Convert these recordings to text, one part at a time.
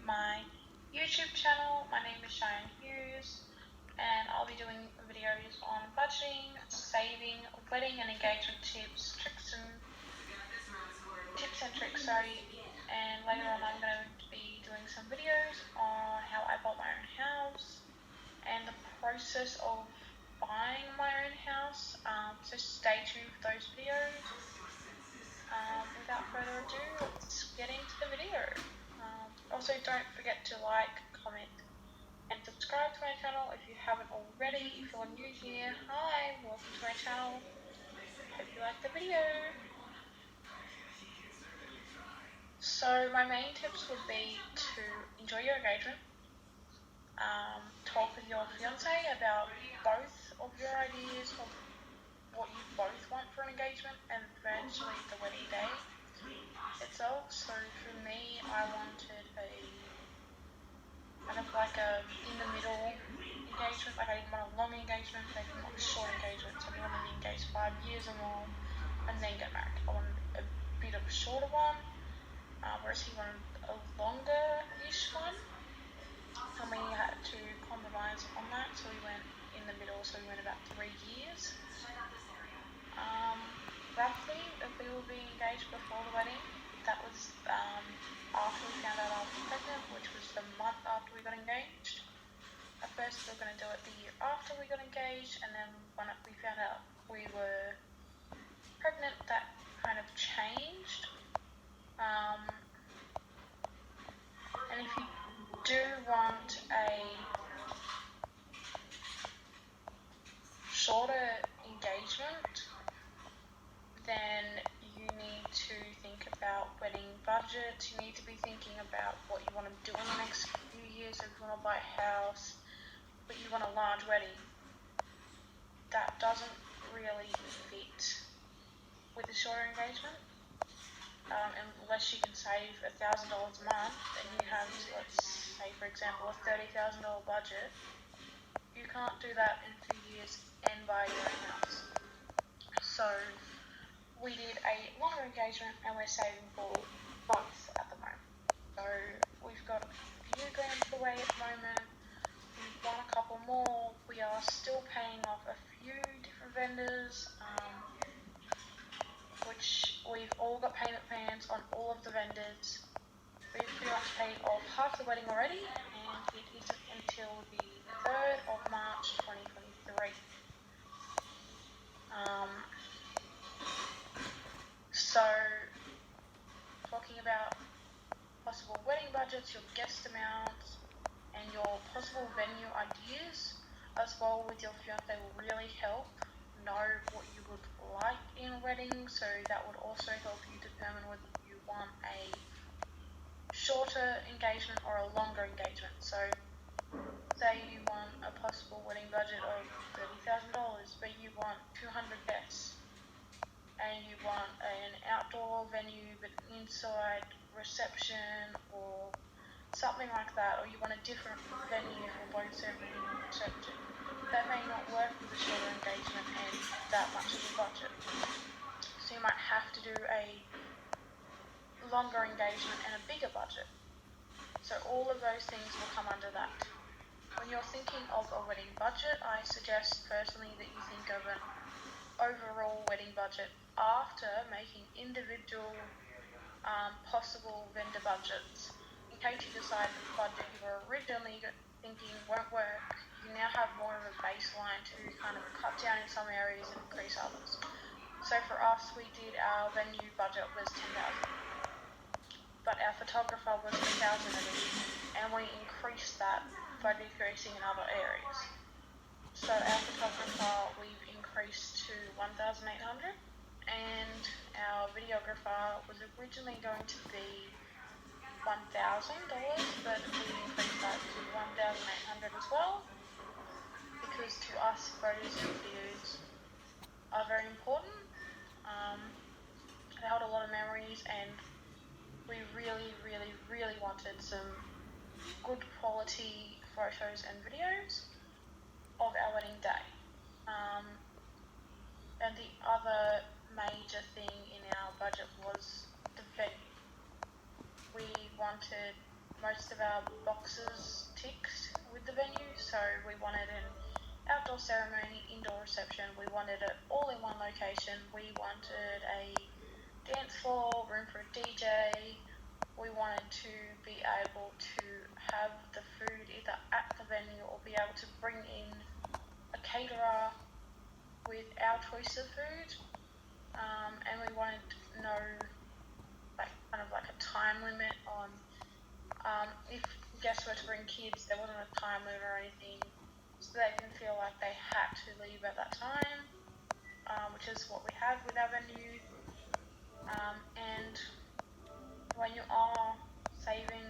my YouTube channel. My name is Cheyenne Hughes, and I'll be doing videos on budgeting, saving, wedding and engagement tips, and tricks, and later on I'm going to be doing some videos on how I bought my own house and the process of buying my own house, so stay tuned for those videos. Without further ado, let's get into the video. Also, don't forget to like, comment and subscribe to my channel if you haven't already. If you're new here, hi, welcome to my channel. Hope you like the video. So my main tips would be to enjoy your engagement, talk with your fiance about both of your ideas of what you both want for an engagement and eventually the wedding day itself. So for me, I wanted a kind of like a in the middle engagement. Like I didn't want a long engagement, I didn't want a short engagement. So I didn't want to be engaged 5 years or more and then get married. I wanted a bit of a shorter one, whereas he wanted a longer-ish one. And we had to compromise on that, so we went in the middle, so we went about 3 years. Roughly, if we were being engaged before the wedding, that was after we found out I was pregnant, which was the month after we got engaged. At first we were going to do it the year after we got engaged, and then when we found out we were pregnant, that kind of changed. And if you do want a shorter engagement, then you need to think about wedding budgets. You need to be thinking about what you want to do in the next few years. If you want to buy a house, but you want a large wedding, that doesn't really fit with a shorter engagement. Unless you can save $1,000 a month and you have, let's say for example, a $30,000 budget, you can't do that in 2 years and buy your own house. So we did a longer engagement and we're saving for both at the moment. So we've got a few grand away at the moment. We've won a couple more. We are still paying off a few different vendors, which we've all got payment plans on all of the vendors. We've pretty much paid off half the wedding already, and it isn't until the 3rd of March 2023. So, talking about possible wedding budgets, your guest amounts, and your possible venue ideas, as well with your fiance, will really help know what you would like in a wedding. So that would also help you determine whether you want a shorter engagement or a longer engagement. So say you want a possible wedding budget of $30,000, but you want 200 guests, and you want an outdoor venue but inside reception or something like that, or you want a different venue for both ceremony and reception, that may not work with a shorter engagement and that much of a budget. So you might have to do a longer engagement and a bigger budget. So all of those things will come under that. When you're thinking of a wedding budget, I suggest personally that you think of an overall wedding budget after making individual possible vendor budgets. In case you decide the budget you were originally thinking won't work, you now have more of a baseline to kind of cut down in some areas and increase others. So for us, we did our venue budget was $10,000, but our photographer was $1,000 each, and we increased that by decreasing in other areas. So our photographer we've increased to $1,800, and our videographer was originally going to be $1,000, but we increased that to $1,800 as well, because to us photos and videos are very important. They hold a lot of memories, and we really wanted some good quality photos and videos of our wedding day. And the other major thing in our budget was the venue. We wanted most of our boxes ticked with the venue. So we wanted an outdoor ceremony, indoor reception. We wanted it all in one location. We wanted a dance floor, room for a DJ. We wanted to be able to have the food either at the venue or be able to bring in a caterer with our choice of food. And we wanted no kind of like a time limit on if guests were to bring kids, there wasn't a time limit or anything, so they didn't feel like they had to leave at that time, which is what we have with our venue. And when you are saving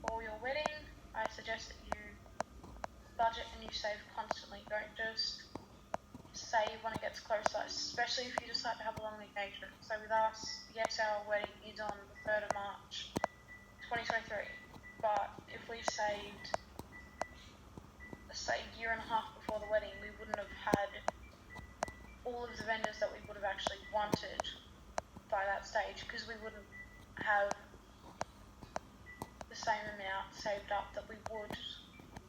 for your wedding, I suggest that you budget and you save constantly. Don't just save when it gets closer, especially if you decide to have a long engagement. So with us, yes, our wedding is on the 3rd of March 2023, but if we saved, say, a year and a half before the wedding, we wouldn't have had all of the vendors that we would have actually wanted by that stage, because we wouldn't have the same amount saved up that we would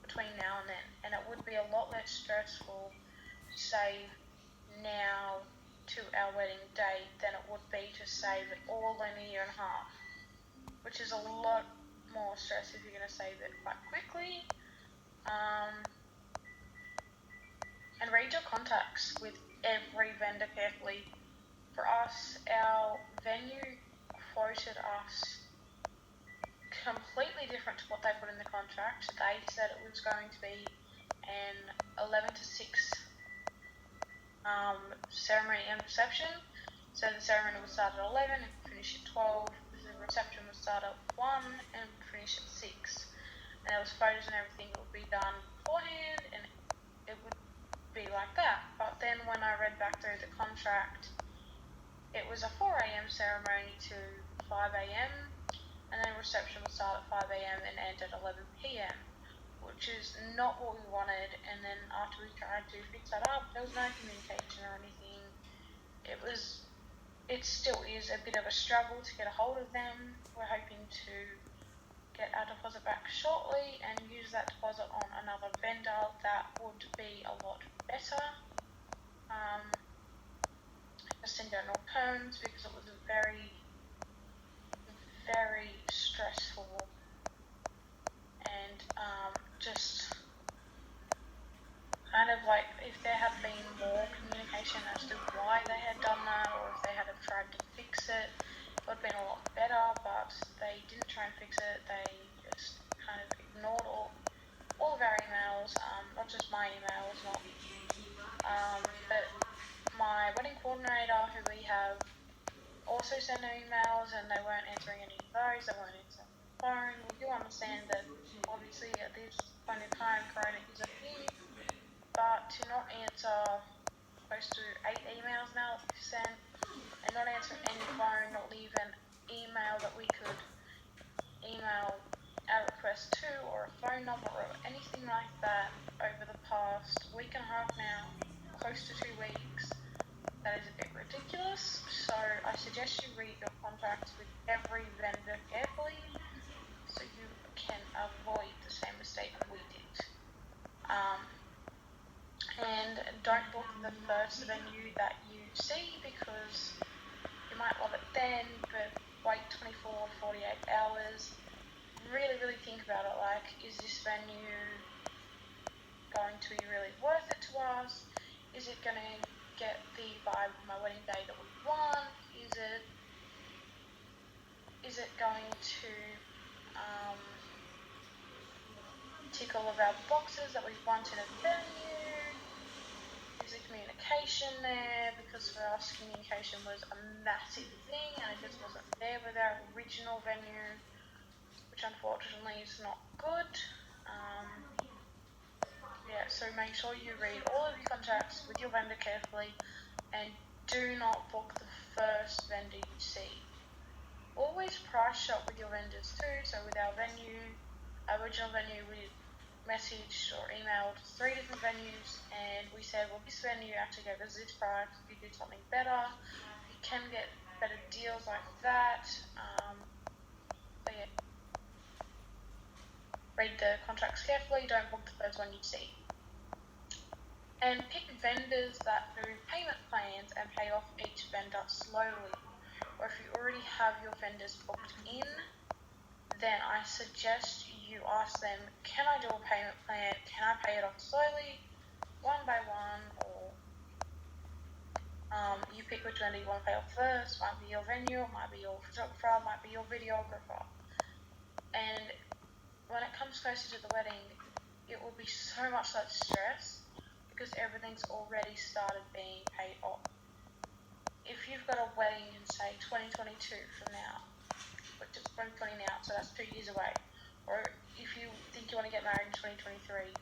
between now and then, and it would be a lot less stressful to save now to our wedding date than it would be to save it all in a year and a half, which is a lot more stress if you're going to save it quite quickly. And read your contacts with every vendor carefully. For us, our venue quoted us completely different to what they put in the contract. They said it was going to be an 11 to 6 ceremony and reception. So the ceremony would start at 11 and finish at 12. The reception would start at 1 and finish at 6. And there was photos and everything that would be done beforehand, and it would be like that. But then when I read back through the contract, it was a 4 a.m. ceremony to 5 a.m. and then reception would start at 5 a.m. and end at 11 p.m, which is not what we wanted. And then after we tried to fix that up, there was no communication or anything. It still is a bit of a struggle to get a hold of them. We're hoping to get our deposit back shortly and use that deposit on another vendor that would be a lot better. Just in general terms, because it was a very, very stressful and just kind of like if there had been more communication as to why they had done that, or if they had tried to fix it, it would have been a lot better. But they didn't try and fix it. They just kind of ignored all of our emails, not just my emails, but my wedding coordinator, who we have, also sent her emails, and they weren't answering any of those. They weren't answering the phone. We do understand that obviously at this point in time, Corona is a thing, but to not answer close to 8 emails now that we've sent, and not answer any phone, not leave an email that we could email our request to, or a phone number, or anything like that over the past week and a half now, close to 2 weeks, that is a bit ridiculous. So I suggest you read your contracts with every vendor carefully so you can avoid the same mistake we did. And don't book the first venue that you see, because you might love it then, but wait 24 to 48 hours. Really, really think about it. Like, is this venue going to be really worth it to us? Is it going to get the vibe of my wedding day that we want? Is it going to tick all of our boxes that we want in a venue? Is the communication there? Because for us, communication was a massive thing, and it just wasn't there with our original venue, which unfortunately is not good. So make sure you read all of your contracts with your vendor carefully, and do not book the first vendor you see. Always price shop with your vendors too. So with our original venue, we messaged or emailed 3 different venues, and we said, well, this venue actually gave us this price. If you do something better, you can get better deals like that. read the contracts carefully, don't book the first one you see. And pick vendors that do payment plans and pay off each vendor slowly. Or if you already have your vendors booked in, then I suggest you ask them, can I do a payment plan? Can I pay it off slowly, one by one? Or you pick which vendor you want to pay off first. Might be your venue, might be your photographer, might be your videographer. And when it comes closer to the wedding, it will be so much less stress because everything's already started being paid off. If you've got a wedding in, say, 2022 from now, which is 2020 now, so that's 2 years away, or if you think you want to get married in 2023,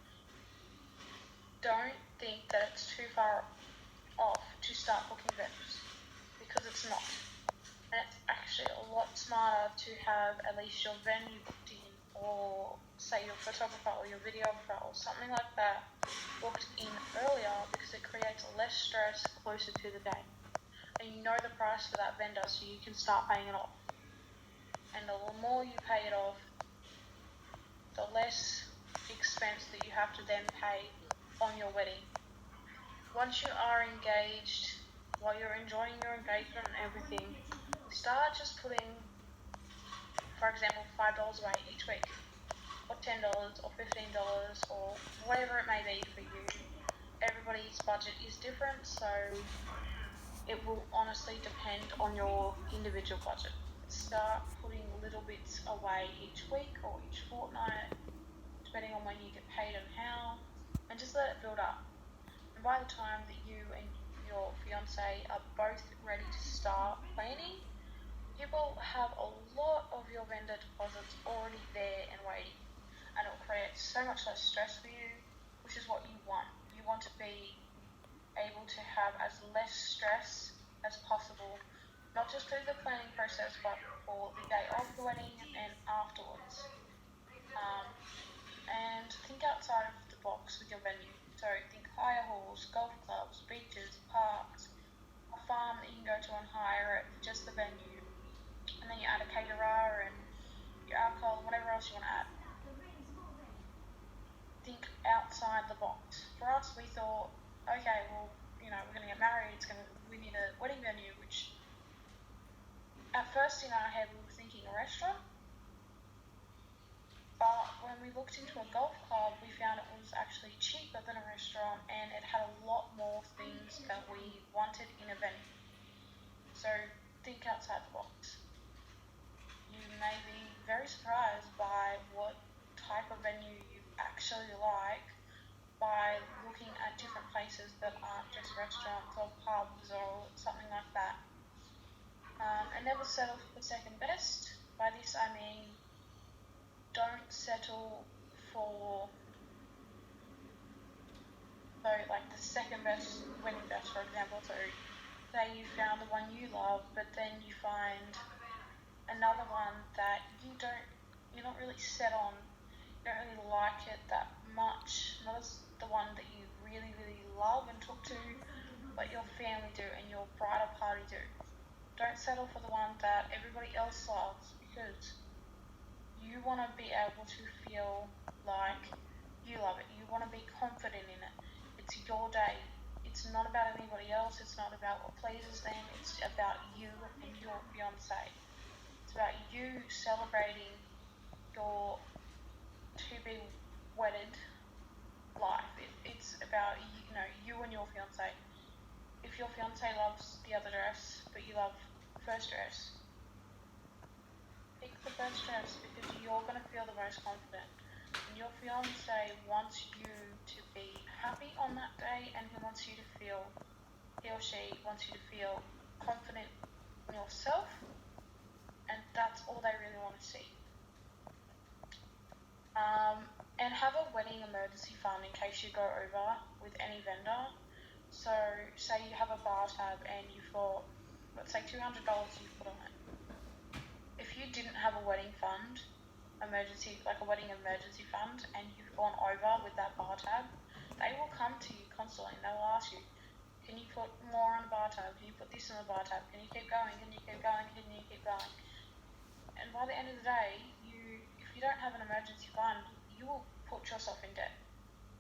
don't think that it's too far off to start booking vendors, because it's not. And it's actually a lot smarter to have at least your venue booked in, or say your photographer or your videographer or something like that booked in earlier, because it creates less stress closer to the day. And you know the price for that vendor, so you can start paying it off. And the more you pay it off, the less expense that you have to then pay on your wedding. Once you are engaged, while you're enjoying your engagement and everything, start just putting, for example, $5 away each week, or $10, or $15, or whatever it may be for you. Everybody's budget is different, so it will honestly depend on your individual budget. Start putting little bits away each week or each fortnight, depending on when you get paid and how, and just let it build up. And by the time that you and your fiance are both ready to start planning, you will have a lot of your vendor deposits already there and waiting, and it will create so much less stress for you, which is what you want. You want to be able to have as less stress as possible, not just through the planning process, but for the day of the wedding and afterwards. And think outside of the box with your venue. So think hire halls, golf clubs, beaches, parks, a farm that you can go to and hire it for just the venue. And then you add a caterer and your alcohol, whatever else you want to add. Think outside the box. For us, we thought, okay, well, we're going to get married, we need a wedding venue, which at first in our head we were thinking a restaurant. But when we looked into a golf club, we found it was actually cheaper than a restaurant, and it had a lot more things that we wanted in a venue. So think outside the box. You may be very surprised by what type of venue you actually like by looking at different places that aren't just restaurants or pubs or something like that. And never settle for the second best. By this I mean, don't settle for like the second best wedding dress, for example. So say you found the one you love, but then you find another one that you're not really set on, you don't really like it that much, not as the one that you really, really love and took to, but your family do and your bridal party do. Don't settle for the one that everybody else loves, because you want to be able to feel like you love it. You want to be confident in it. It's your day. It's not about anybody else. It's not about what pleases them. It's about you and your fiance. It's about you celebrating your to-be wedded life. It's about you and your fiance. If your fiance loves the other dress, but you love the first dress, pick the first dress, because you're going to feel the most confident. And your fiance wants you to be happy on that day, and he or she wants you to feel confident in yourself, and that's all they really want to see. And have a wedding emergency fund in case you go over with any vendor. So say you have a bar tab and you've got, let's say, $200 you've put on it. If you didn't have a wedding fund, a wedding emergency fund, and you've gone over with that bar tab, they will come to you constantly and they will ask you, can you put more on the bar tab? Can you put this on the bar tab? Can you keep going? Can you keep going? Can you keep going? And by the end of the day, if you don't have an emergency fund, you will put yourself in debt.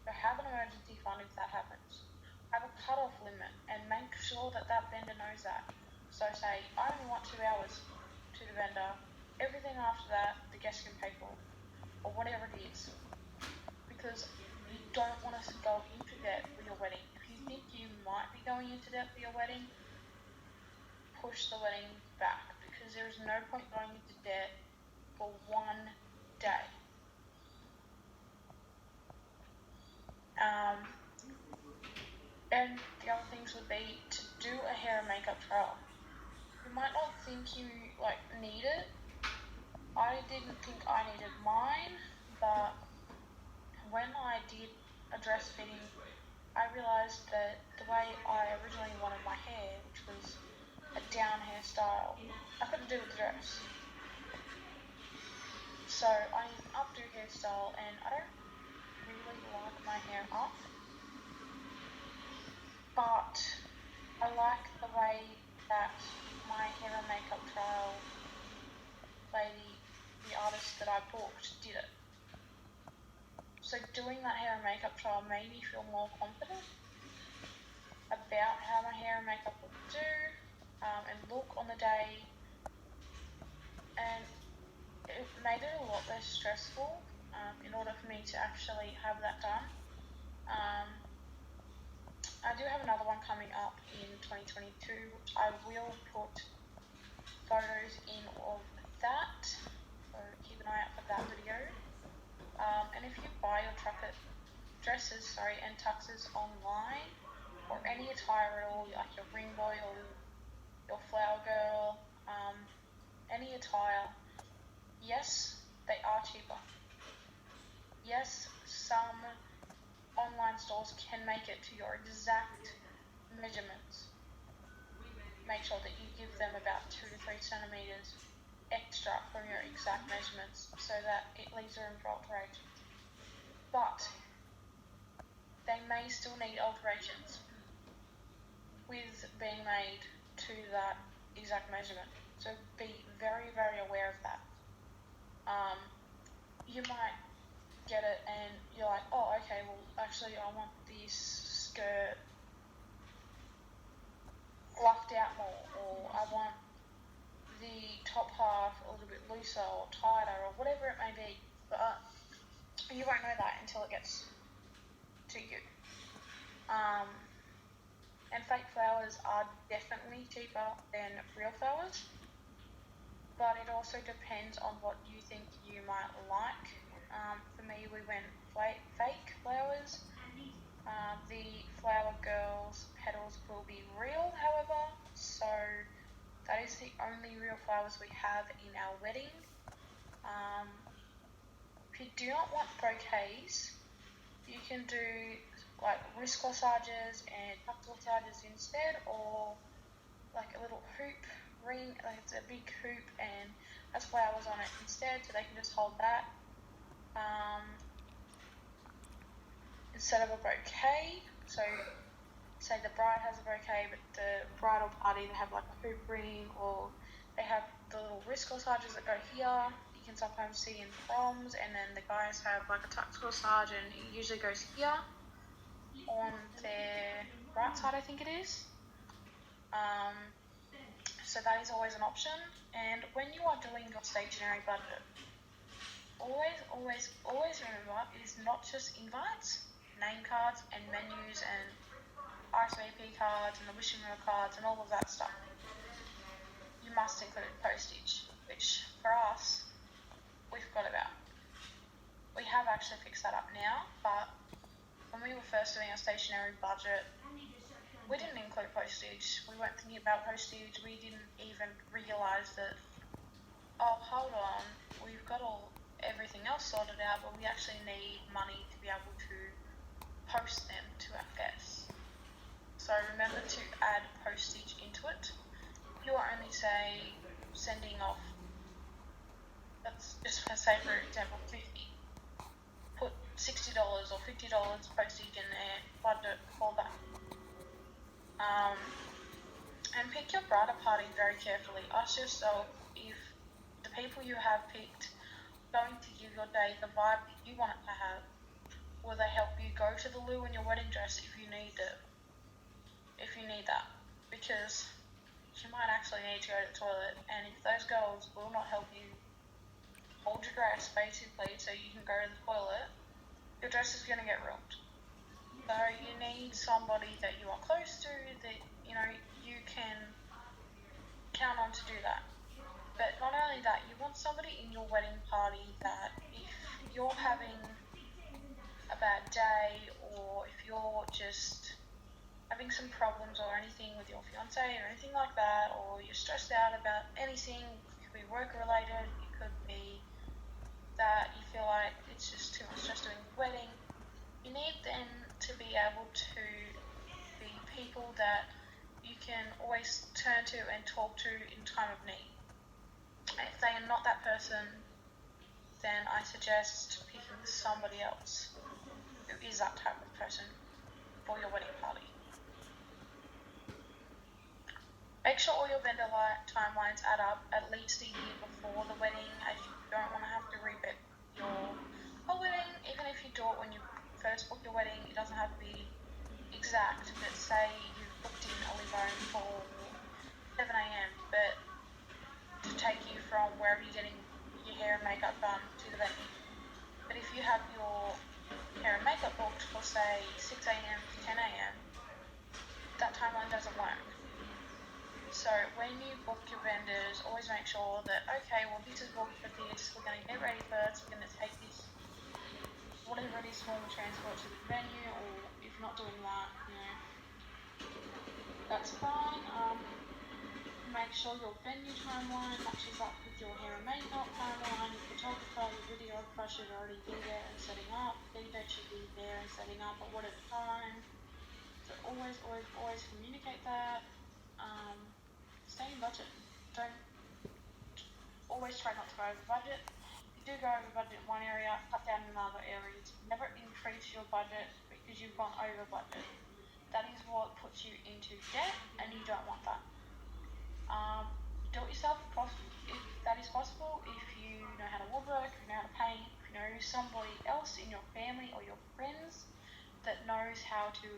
So have an emergency fund if that happens. Have a cut-off limit and make sure that vendor knows that. So say, I only want 2 hours to the vendor. Everything after that, the guest can pay for, or whatever it is. Because you don't want us to go into debt for your wedding. If you think you might be going into debt for your wedding, push the wedding back, because there is no point going into debt for one day. And the other things would be to do a hair and makeup trial. You might not think you need it. I didn't think I needed mine, but when I did a dress fitting, I realised that the way I originally wanted my hair, which was a down hairstyle, I couldn't do with the dress. So I need an updo hairstyle, and I don't really like my hair up, but I like the way that my hair and makeup trial lady, the artist that I booked, did it. So doing that hair and makeup trial made me feel more confident about how my hair and makeup would do and look on the day, and it made it a lot less stressful in order for me to actually have that done. I do have another one coming up in 2022, which I will put photos in of that, so keep an eye out for that video. And if you buy your dresses and tuxes online, or any attire at all, like your ring boy or your flower girl, any attire, yes, they are cheaper. Yes, some online stores can make it to your exact measurements. Make sure that you give them about 2 to 3 centimeters extra from your exact measurements, so that it leaves room for alterations. But they may still need alterations with being made to that exact measurement. So be very, very aware of that. You might get it and you're like, oh, okay, well, actually I want this skirt fluffed out more, or I want the top half a little bit looser or tighter, or whatever it may be, but you won't know that until it gets to you. And fake flowers are definitely cheaper than real flowers, but it also depends on what you think you might like. For me, we went fake flowers. The flower girl's petals will be real, however, so that is the only real flowers we have in our wedding. If you do not want bouquets, you can do wrist corsages and tuck corsages instead, or a little hoop ring, it's a big hoop and has flowers on it instead, so they can just hold that instead of a bouquet. So say the bride has a bouquet, but the bridal party, they have a hoop ring, or they have the little wrist corsages that go here. You can sometimes see in proms, and then the guys have a tuck corsage, and it usually goes here on their right side, I think it is. So that is always an option. And when you are doing your stationery budget, always remember, it is not just invites, name cards and menus and RSVP cards and the wishing well cards and all of that stuff. You must include postage, which for us, we forgot about. We have actually fixed that up now, but when we were first doing our stationery budget, we didn't include postage. We weren't thinking about postage. We didn't even realise that, oh, hold on, we've got everything else sorted out, but we actually need money to be able to post them to our guests. So remember to add postage into it. You are only, say, sending off, let's just say, for example, 50. Put $60 or $50 postage in there, budget for that. And pick your bridal party very carefully. Ask yourself if the people you have picked going to give your day the vibe that you want it to have? Will they help you go to the loo in your wedding dress if you need it? If you need that, because you might actually need to go to the toilet, and if those girls will not help you hold your dress basically so you can go to the toilet, your dress is going to get ruined. So you need somebody that you are close to, that you can count on to do that. But not only that, you want somebody in your wedding party that if you're having a bad day, or if you're just having some problems or anything with your fiance or anything like that, or you're stressed out about anything, it could be work related, it could be that you feel like it's just too much stress doing the wedding, you need them to be able to be people that you can always turn to and talk to in time of need. And if they are not that person, then I suggest picking somebody else who is that type of person for your wedding party. Make sure all your vendor timelines add up at least a year before the wedding, as you don't want to have to rebook your whole wedding. Even if you do it when you first book your wedding, it doesn't have to be exact, but say you've booked in a limo for 7 a.m, but to take you from wherever you're getting your hair and makeup done to the venue. But if you have your hair and makeup booked for say 6 a.m. to 10 a.m, that timeline doesn't work. So when you book your vendors, always make sure that, okay, well, this is booked for this, we're going to get ready first, we're going to take this, whatever it is, form of transport to the venue, or if not doing that, that's fine. Make sure your venue timeline matches up with your hair and makeup timeline. Your photographer, your videographer should already be there and setting up. DJ should be there and setting up at whatever time. So always communicate that. Stay in budget. Don't always try not to go over budget. If you do go over budget in one area, cut down in other areas. Never increase your budget because you've gone over budget. That is what puts you into debt, and you don't want that. Do it yourself if that is possible. If you know how to woodwork, if you know how to paint, if you know somebody else in your family or your friends that knows how to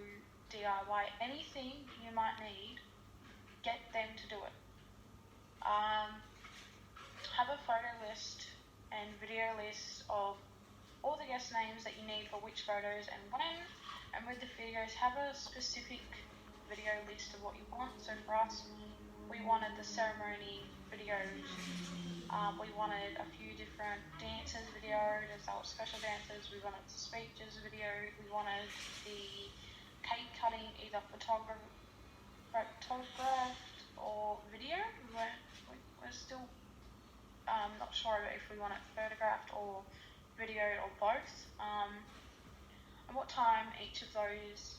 DIY anything you might need, get them to do it. Have a photo list and video list of all the guest names that you need for which photos and when, and with the videos, have a specific video list of what you want. So for us, we wanted the ceremony videos, we wanted a few different dances videos, as well as special dances, we wanted the speeches video, we wanted the cake cutting, either photographed or video. We're still not sure if we want it photographed or videoed or both, and what time each of those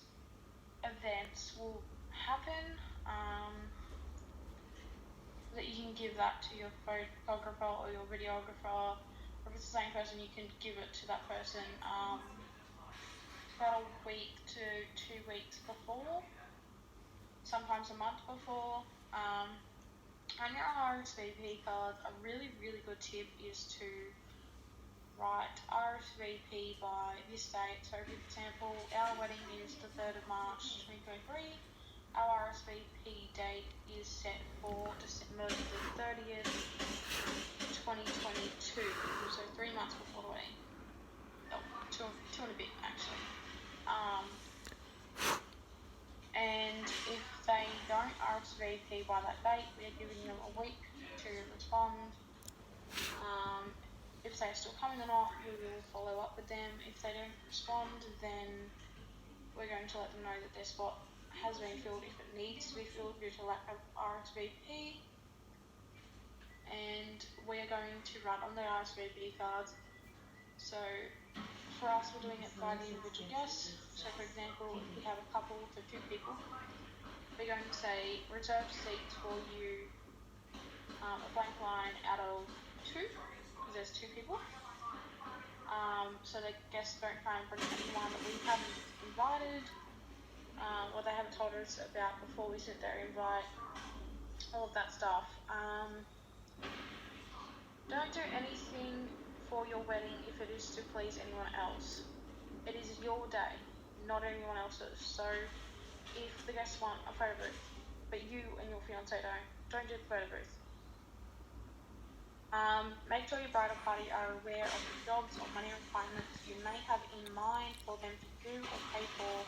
events will happen, that you can give that to your photographer or your videographer, or if it's the same person, you can give it to that person about a week to 2 weeks before, sometimes a month before. On your RSVP card, a really, really good tip is to write RSVP by this date. So, for example, our wedding is the 3rd of March 2023. Our RSVP date is set for December the 30th, 2022. So 3 months before the wedding. Oh, two and a bit, actually. And if they don't RSVP by that date, we are giving them a week to respond. If they're still coming or not, we will follow up with them. If they don't respond, then we're going to let them know that their spot has been filled if it needs to be filled due to lack of RSVP. And we are going to write on the RSVP cards. So for us, we're doing it by the individual guests. So for example, if we have a couple, so 2 people, we're going to say reserve seats for you, a blank line out of 2, because there's 2 people. So the guests don't try and bring anyone that we haven't invited, or they haven't told us about before we sent their invite, all of that stuff. Don't do anything for your wedding if it is to please anyone else. It is your day, not anyone else's. So if the guests want a photo booth, but you and your fiance don't do the photo booth. Make sure your bridal party are aware of the jobs or money requirements you may have in mind for them to do or pay for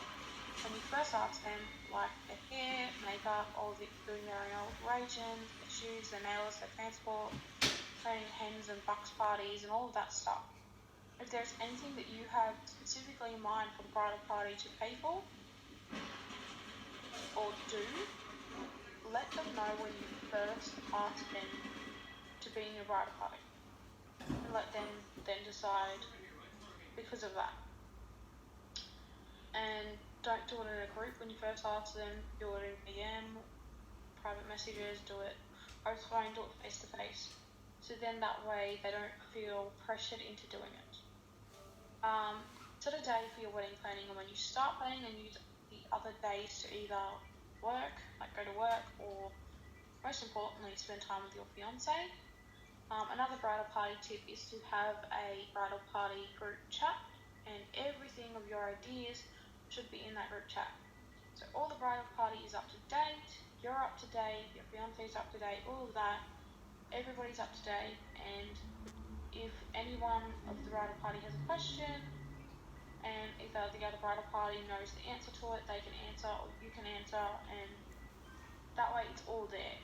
when you first ask them, like their hair, makeup, or doing their own alterations, their shoes, their nails, their transport, planning hens and bucks parties, and all of that stuff. If there's anything that you have specifically in mind for the bridal party to pay for or do, let them know when you first ask them to be in your bridal party. And let them then decide because of that. And don't do it in a group when you first ask them. Do it in DM, private messages, do it over the phone, do it face to face. So then that way they don't feel pressured into doing it. Set a day for your wedding planning, and when you start planning, and use the other days to either work, like go to work, or most importantly, spend time with your fiance. Another bridal party tip is to have a bridal party group chat, and everything of your ideas should be in that group chat. So all the bridal party is up to date, you're up to date, your fiance is up to date, all of that, everybody's up to date, and if anyone of the bridal party has a question, and either the other bridal party knows the answer to it, they can answer, or you can answer, and that way it's all there.